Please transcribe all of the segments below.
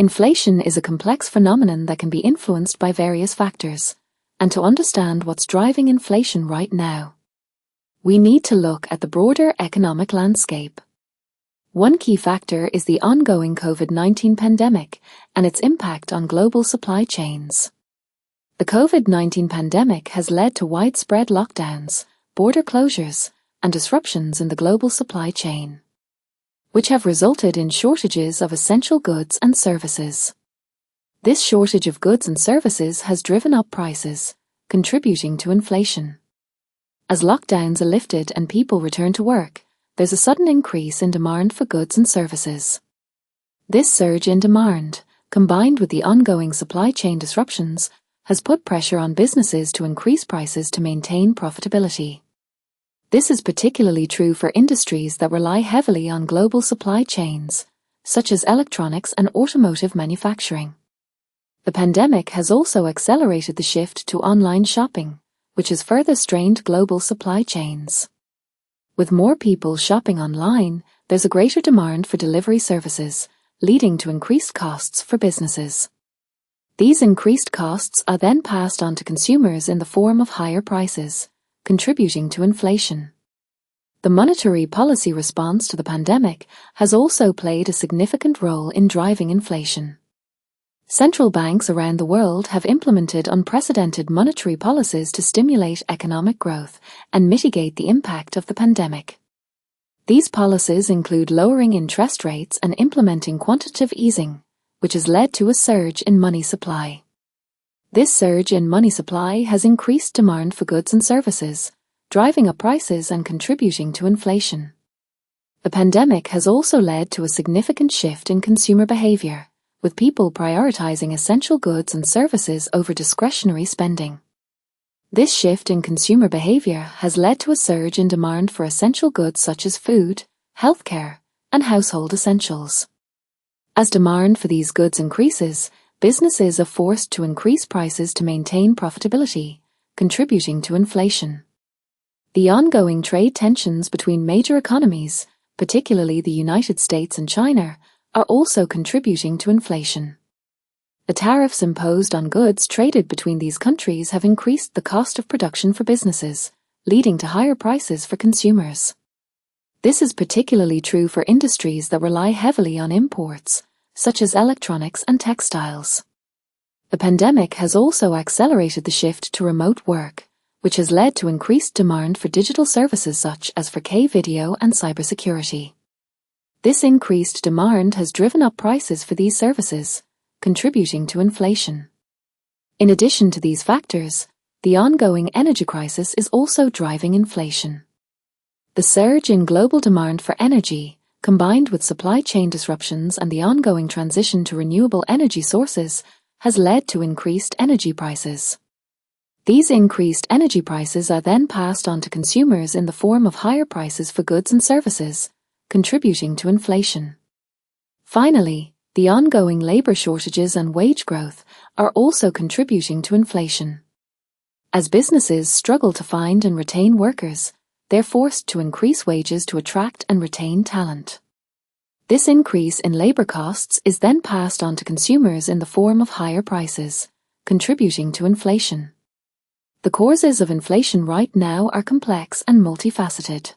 Inflation is a complex phenomenon that can be influenced by various factors, and to understand what's driving inflation right now, we need to look at the broader economic landscape. One key factor is the ongoing COVID-19 pandemic and its impact on global supply chains. The COVID-19 pandemic has led to widespread lockdowns, border closures, and disruptions in the global supply chain, which have resulted in shortages of essential goods and services. This shortage of goods and services has driven up prices, contributing to inflation. As lockdowns are lifted and people return to work, there's a sudden increase in demand for goods and services. This surge in demand, combined with the ongoing supply chain disruptions, has put pressure on businesses to increase prices to maintain profitability. This is particularly true for industries that rely heavily on global supply chains, such as electronics and automotive manufacturing. The pandemic has also accelerated the shift to online shopping, which has further strained global supply chains. With more people shopping online, there's a greater demand for delivery services, leading to increased costs for businesses. These increased costs are then passed on to consumers in the form of higher prices, contributing to inflation. The monetary policy response to the pandemic has also played a significant role in driving inflation. Central banks around the world have implemented unprecedented monetary policies to stimulate economic growth and mitigate the impact of the pandemic. These policies include lowering interest rates and implementing quantitative easing, which has led to a surge in money supply. This surge in money supply has increased demand for goods and services, driving up prices and contributing to inflation. The pandemic has also led to a significant shift in consumer behavior, with people prioritizing essential goods and services over discretionary spending. This shift in consumer behavior has led to a surge in demand for essential goods such as food, healthcare, and household essentials. As demand for these goods increases, businesses are forced to increase prices to maintain profitability, contributing to inflation. The ongoing trade tensions between major economies, particularly the United States and China, are also contributing to inflation. The tariffs imposed on goods traded between these countries have increased the cost of production for businesses, leading to higher prices for consumers. This is particularly true for industries that rely heavily on imports, such as electronics and textiles. The pandemic has also accelerated the shift to remote work, which has led to increased demand for digital services such as 4K video and cybersecurity. This increased demand has driven up prices for these services, contributing to inflation. In addition to these factors, the ongoing energy crisis is also driving inflation. The surge in global demand for energy, combined with supply chain disruptions and the ongoing transition to renewable energy sources, has led to increased energy prices. These increased energy prices are then passed on to consumers in the form of higher prices for goods and services, contributing to inflation. Finally, the ongoing labor shortages and wage growth are also contributing to inflation. As businesses struggle to find and retain workers, they're forced to increase wages to attract and retain talent. This increase in labor costs is then passed on to consumers in the form of higher prices, contributing to inflation. The causes of inflation right now are complex and multifaceted.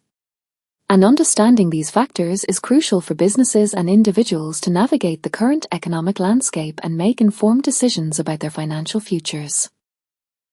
And understanding these factors is crucial for businesses and individuals to navigate the current economic landscape and make informed decisions about their financial futures.